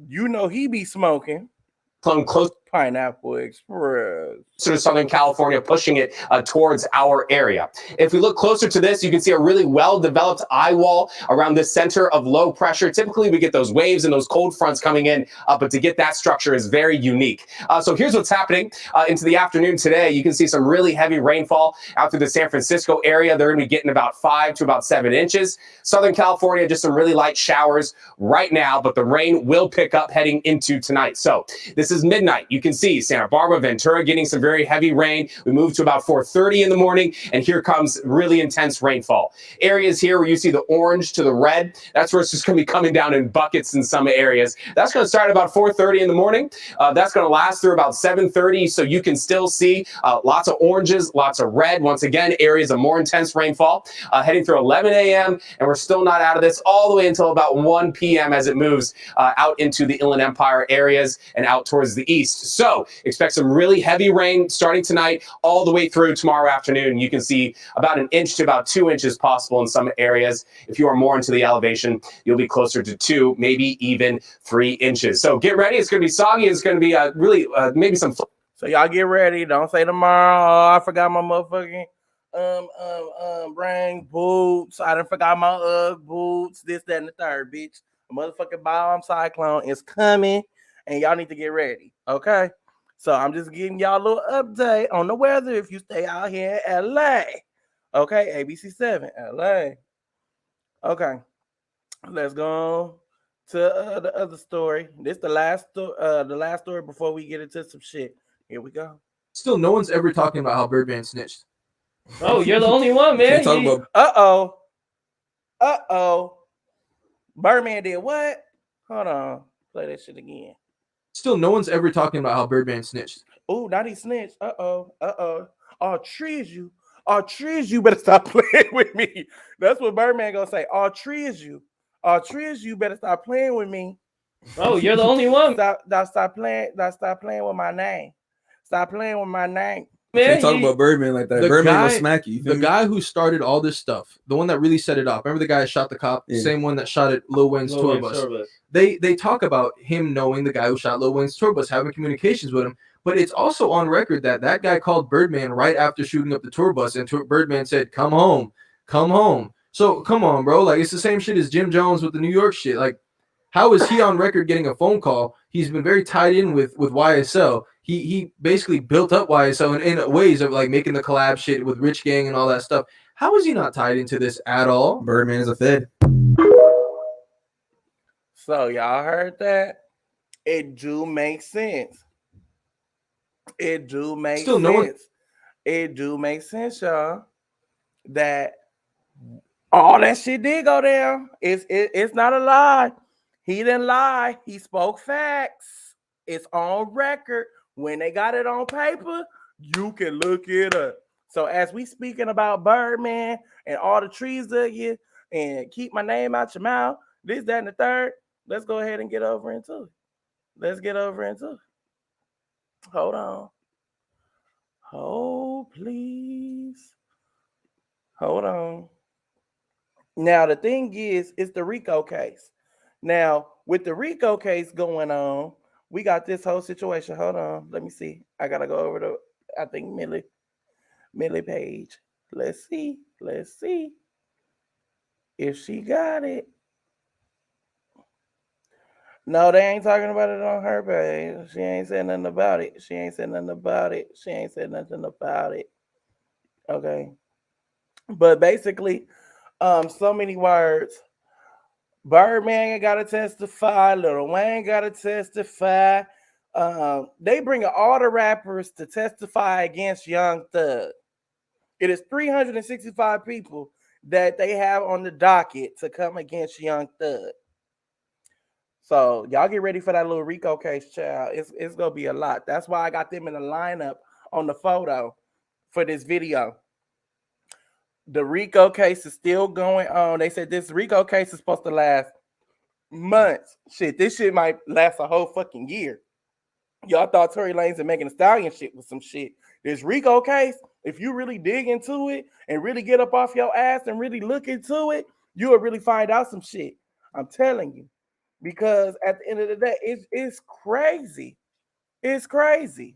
You know he be smoking. Close Pineapple Express. To Southern California, pushing it towards our area. If we look closer to this, you can see a really well-developed eye wall around the center of low pressure. Typically, we get those waves and those cold fronts coming in, but to get that structure is very unique. So here's what's happening into the afternoon today. You can see some really heavy rainfall out through the San Francisco area. They're going to be getting about 5 to about 7 inches. Southern California, just some really light showers right now, but the rain will pick up heading into tonight. So this is midnight. You can see Santa Barbara, Ventura getting some very heavy rain. We move to about 4:30 in the morning, and here comes really intense rainfall. Areas here where you see the orange to the red, that's where it's just going to be coming down in buckets in some areas. That's going to start about 4:30 in the morning. That's going to last through about 7:30, so you can still see lots of oranges, lots of red. Once again, areas of more intense rainfall heading through 11 a.m., and we're still not out of this all the way until about 1 p.m. as it moves out into the Inland Empire areas and out towards the east. So expect some really heavy rain starting tonight all the way through tomorrow afternoon. You can see about 1 inch to about 2 inches possible in some areas. If you are more into the elevation, you'll be closer to 2, maybe even 3 inches. So get ready. It's going to be soggy. It's going to be really maybe some. So y'all get ready. Don't say tomorrow, oh, I forgot my motherfucking rain boots. I done forgot my UGG boots. This, that, and the third, bitch. A motherfucking bomb cyclone is coming, and y'all need to get ready. Okay. So I'm just giving y'all a little update on the weather if you stay out here in LA. Okay, ABC7, LA. Okay, let's go to the other story. This the last story before we get into some shit. Here we go. Still, no one's ever talking about how Birdman snitched. Oh, you're the only one, man. Uh-oh. Birdman did what? Hold on. Play that shit again. Still, no one's ever talking about how Birdman snitched. Oh, now he snitched. Uh-oh. I'll trees you. Better stop playing with me. That's what Birdman gonna say. I'll trees you. Better stop playing with me. Oh, you're the only one. Stop playing with my name. Stop playing with my name. Man, can't talk about Birdman like that. Birdman will smack you. The guy who started all this stuff, the one that really set it off. Remember the guy who shot the cop? Yeah. Same one that shot at Lil Wayne's tour bus. They talk about him knowing the guy who shot Lil Wayne's tour bus, having communications with him. But it's also on record that guy called Birdman right after shooting up the tour bus, and Birdman said, "Come home, come home." So come on, bro. Like, it's the same shit as Jim Jones with the New York shit. Like, how is he on record getting a phone call? He's been very tied in with YSL. He basically built up YSL in ways of like making the collab shit with Rich Gang and all that stuff. How is he not tied into this at all? Birdman is a Fed. So y'all heard that? It do make sense. It do make sense. It do make sense, y'all. That all that shit did go down. It's not a lie. He didn't lie. He spoke facts. It's on record. When they got it on paper, you can look it up. So as we speaking about Birdman and all the trees of you, and keep my name out your mouth. This, that, and the third. Let's go ahead and get over into it. Let's get over into it. Hold on. Hold, please. Hold on. Now, the thing is, it's the RICO case. Now, with the RICO case going on, we got this whole situation. Hold on. Let me see. I got to go over to, I think, Millie Page. Let's see. Let's see if she got it. No, they ain't talking about it on her page. She ain't said nothing about it. She ain't said nothing about it. She ain't said nothing about it. Okay. But basically, so many words. Birdman got to testify. Lil Wayne got to testify. They bring all the rappers to testify against Young Thug. It is 365 people that they have on the docket to come against Young Thug. So y'all get ready for that little RICO case, child. It's gonna be a lot. That's why I got them in the lineup on the photo for this video. The RICO case is still going on. They said this RICO case is supposed to last months. Shit, this shit might last a whole fucking year. Y'all thought Tory Lanez and Megan Thee Stallion shit was some shit. This RICO case, if you really dig into it and really get up off your ass and really look into it, you will really find out some shit. I'm telling you. Because at the end of the day, it's crazy. It's crazy.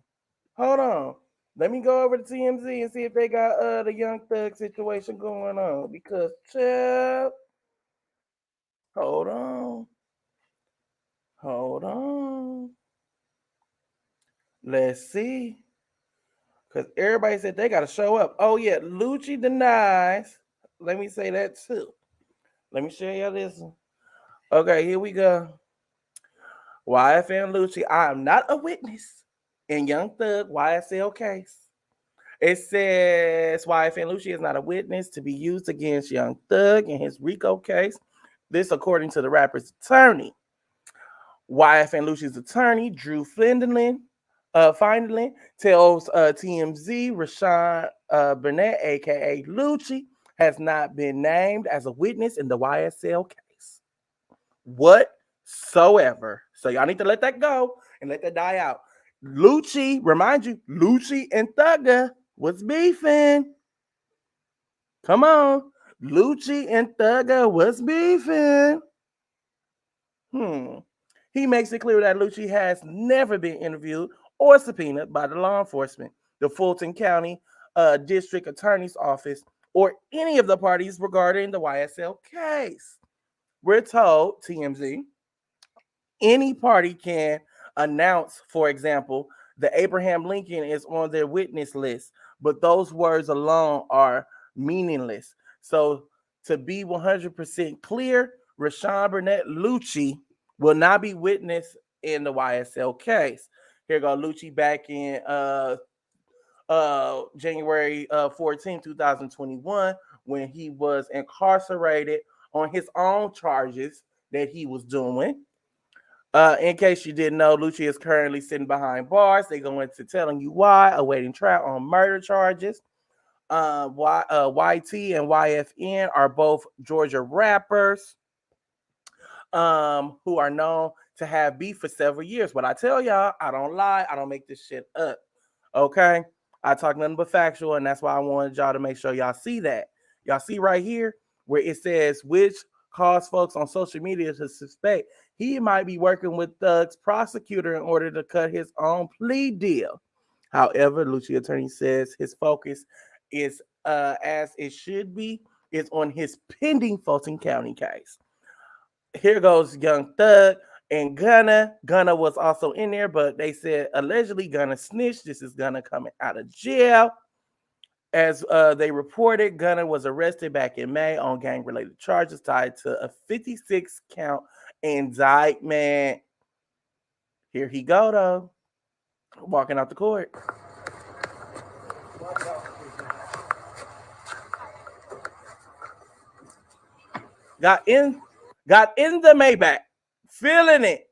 Hold on. Let me go over to TMZ and see if they got the Young Thug situation going on. Because, child, hold on. Hold on. Let's see. Because everybody said they got to show up. Oh, yeah. Lucci denies. Let me say that too. Let me show y'all this one. Okay, here we go. YFN Lucci, I am not a witness in Young Thug YSL case. It says YFN Lucci is not a witness to be used against Young Thug in his RICO case. This according to the rapper's attorney. YFN Lucci's attorney, Drew Findlin, tells TMZ Rashawn Burnett, a.k.a. Lucci, has not been named as a witness in the YSL case whatsoever. So y'all need to let that go and let that die out. Lucci, remind you, Lucci and Thugger was beefing. Come on. Lucci and Thugger was beefing. He makes it clear that Lucci has never been interviewed or subpoenaed by the law enforcement, the Fulton County District Attorney's Office, or any of the parties regarding the YSL case. We're told, TMZ, any party can announce, for example, that Abraham Lincoln is on their witness list, but those words alone are meaningless. So to be 100% clear, Rashawn Burnett Lucci will not be witness in the YSL case. Here go Lucci back in January 14, 2021, when he was incarcerated on his own charges that he was doing. In case you didn't know, Lucci is currently sitting behind bars. They go into telling you why, awaiting trial on murder charges. YT and YFN are both Georgia rappers who are known to have beef for several years. But I tell y'all, I don't lie. I don't make this shit up. Okay? I talk nothing but factual, and that's why I wanted y'all to make sure y'all see that. Y'all see right here where it says which caused folks on social media to suspect he might be working with Thug's prosecutor in order to cut his own plea deal. However, Lucci attorney says his focus is, as it should be, is on his pending Fulton County case. Here goes Young Thug and Gunna. Gunna was also in there, but they said allegedly Gunna snitched. This is Gunna coming out of jail. As they reported, Gunna was arrested back in May on gang-related charges tied to a 56-count indictment. Here he go, though, walking out the court. Got in the Maybach, feeling it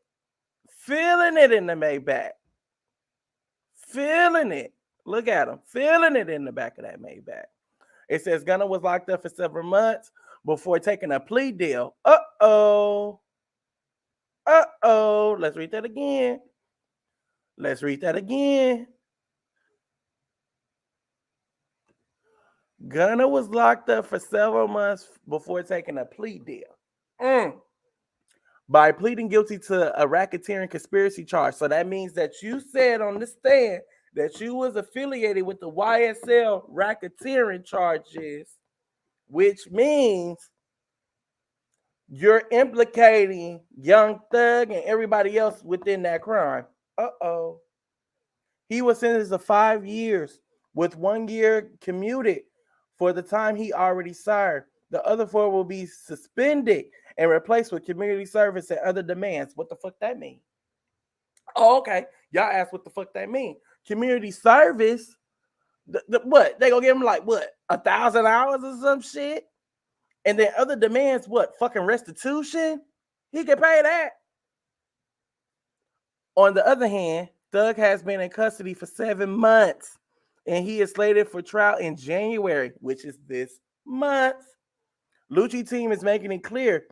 in the Maybach, feeling it. Look at him, feeling it in the back of that Maybach. It says Gunna was locked up for several months before taking a plea deal. Uh-oh. Uh-oh. Let's read that again. Let's read that again. Gunner was locked up for several months before taking a plea deal. By pleading guilty to a racketeering conspiracy charge. So that means that you said on the stand that you was affiliated with the YSL racketeering charges, which means you're implicating Young Thug and everybody else within that crime. Uh-oh. He was sentenced to 5 years with 1 year commuted for the time he already served. The other 4 will be suspended and replaced with community service and other demands. What the fuck that mean? Oh, okay. Y'all asked what the fuck that mean. Community service? What? They gonna give him like what? 1,000 hours or some shit? And then other demands, what? Fucking restitution? He can pay that. On the other hand, Thug has been in custody for 7 months, and he is slated for trial in January, which is this month. Lucci team is making it clear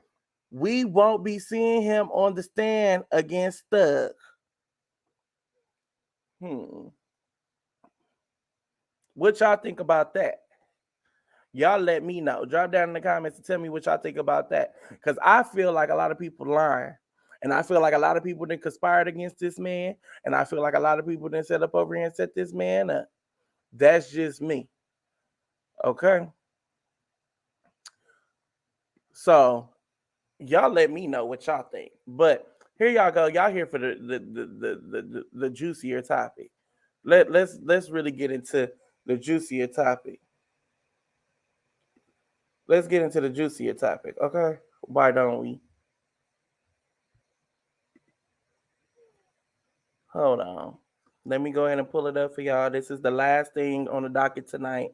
we won't be seeing him on the stand against Thug. What y'all think about that? Y'all let me know. Drop down in the comments and tell me what y'all think about that. Because I feel like a lot of people lying. And I feel like a lot of people that conspired against this man. And I feel like a lot of people that set up over here and set this man up. That's just me. Okay? So, y'all let me know what y'all think. But here y'all go. Y'all here for the juicier topic. Let's really get into the juicier topic. Let's get into the juicier topic, okay? Why don't we? Hold on. Let me go ahead and pull it up for y'all. This is the last thing on the docket tonight.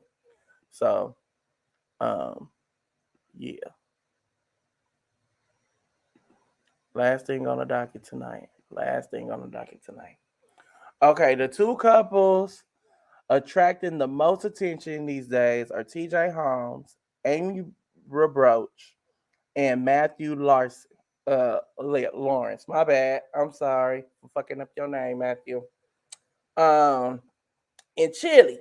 So, yeah. Last thing on the docket tonight. Okay, the 2 couples attracting the most attention these days are TJ Holmes, Amy Robach, and Matthew Lawrence. My bad. I'm sorry for fucking up your name, Matthew. And Chilli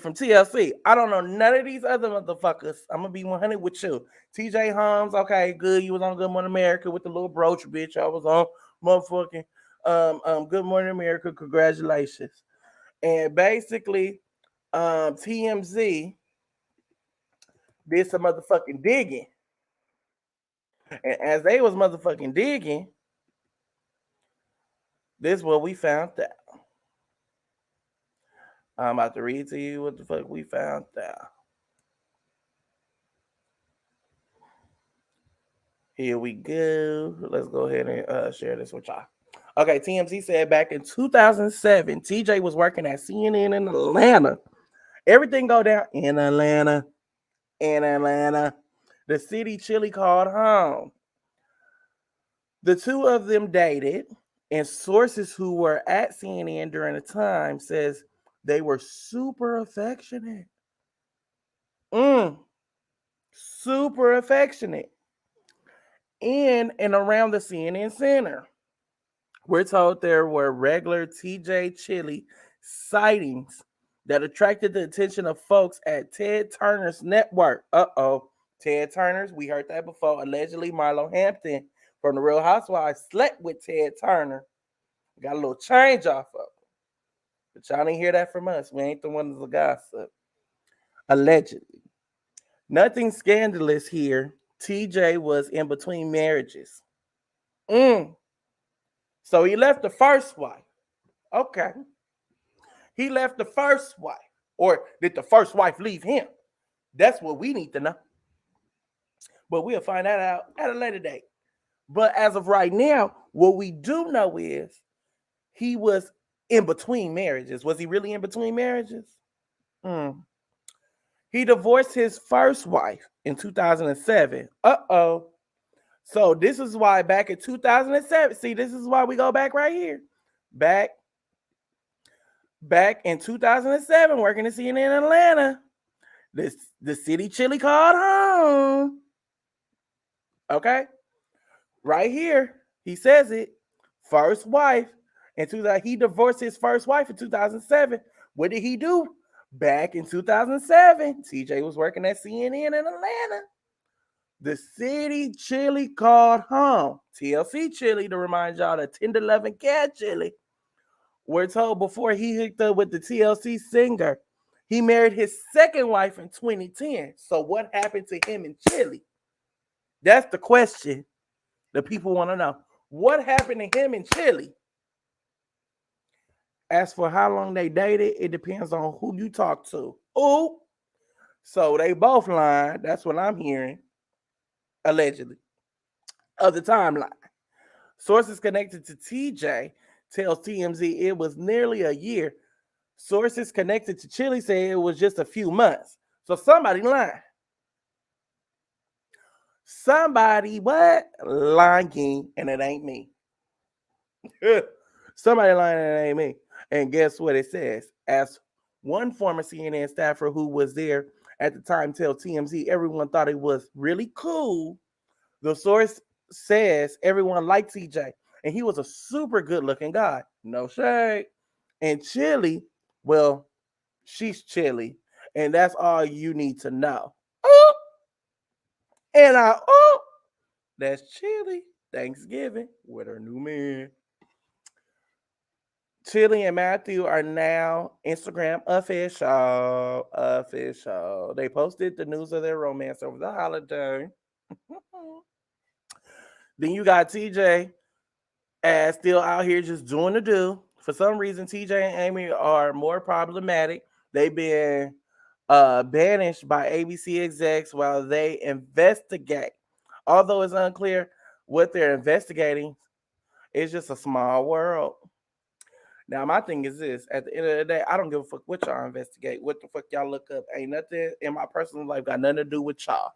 from TLC. I don't know none of these other motherfuckers. I'm gonna be 100 with you. TJ Holmes, okay, good. You was on Good Morning America with the little brooch, bitch. I was on motherfucking Good Morning America. Congratulations. And basically, TMZ did some motherfucking digging. And as they was motherfucking digging, this is what we found out. I'm about to read to you what the fuck we found out. Here we go. Let's go ahead and share this with y'all. Okay, TMZ said back in 2007, TJ was working at CNN in Atlanta. Everything go down in Atlanta. The city Chilli called home. The 2 of them dated, and sources who were at CNN during the time says they were super affectionate. Super affectionate. In and around the CNN Center. We're told there were regular TJ Chilli sightings that attracted the attention of folks at Ted Turner's network. Ted Turner's, we heard that before. Allegedly, Marlo Hampton from the Real Housewives slept with Ted Turner. Got a little change off of him. But y'all didn't hear that from us. We ain't the ones that gossip. Allegedly. Nothing scandalous here. TJ was in between marriages. So he left the first wife. Okay. He left the first wife. Or did the first wife leave him? That's what we need to know. But we'll find that out at a later date. But as of right now, what we do know is he was in between marriages. Was he really in between marriages? He divorced his first wife in 2007. So this is why back in 2007, see, this is why we go back right here. Back in 2007, working in CNN in Atlanta, The city Chilli called home. Okay? Right here, he says it. First wife. He divorced his first wife in 2007. What did he do? Back in 2007, TJ was working at CNN in Atlanta. The city Chilli called home. TLC Chilli, to remind y'all, the 10-11 cat Chilli. We're told before he hooked up with the TLC singer, he married his second wife in 2010. So what happened to him in Chilli? That's the question the people want to know. What happened to him in Chilli? As for how long they dated, it depends on who you talk to. Oh, so they both lying. That's what I'm hearing, allegedly, of the timeline. Sources connected to TJ tells TMZ it was nearly a year. Sources connected to Chilli say it was just a few months. So somebody lying. Somebody what? Lying, and it ain't me. Somebody lying, and it ain't me. And guess what it says? As one former CNN staffer who was there at the time tells TMZ, everyone thought it was really cool. The source says everyone liked TJ, and he was a super good-looking guy. No shade. And Chilli, well, she's Chilli, and that's all you need to know. Oh, and that's Chilli Thanksgiving with her new man. Chilli and Matthew are now Instagram official. They posted the news of their romance over the holiday. Then you got TJ as still out here just doing the do. For some reason, TJ and Amy are more problematic. They've been banished by ABC execs while they investigate. Although it's unclear what they're investigating, it's just a small world. Now, my thing is this. At the end of the day, I don't give a fuck what y'all investigate. What the fuck y'all look up. Ain't nothing in my personal life got nothing to do with y'all.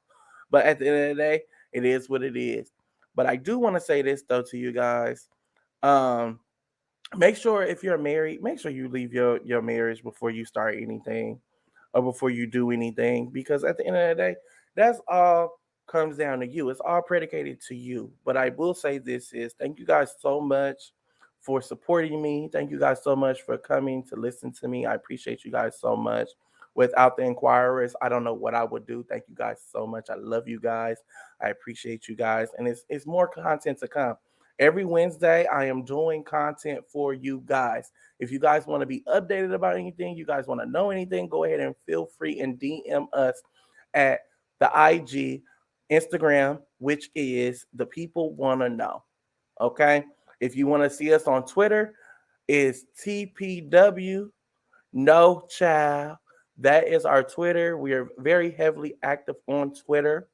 But at the end of the day, it is what it is. But I do want to say this, though, to you guys. Make sure if you're married, make sure you leave your marriage before you start anything or before you do anything. Because at the end of the day, that's all comes down to you. It's all predicated to you. But I will say this is thank you guys so much for supporting me. Thank you guys so much for coming to listen to me. I appreciate you guys so much. Without the Inquirers, I don't know what I would do. Thank you guys so much. I love you guys. I appreciate you guys. And it's more content to come. Every Wednesday, I am doing content for you guys. If you guys want to be updated about anything, you guys want to know anything, go ahead and feel free and DM us at the IG, Instagram, which is The People Wanna Know. Okay? If you want to see us on Twitter, it's TPW No Child. That is our Twitter. We are very heavily active on Twitter.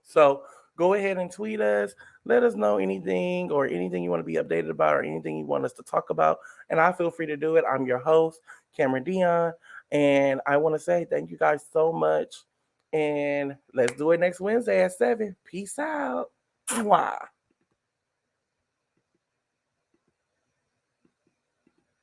So go ahead and tweet us. Let us know anything or anything you want to be updated about or anything you want us to talk about. And I feel free to do it. I'm your host, Cameron Dion. And I want to say thank you guys so much. And let's do it next Wednesday at 7. Peace out. Mwah.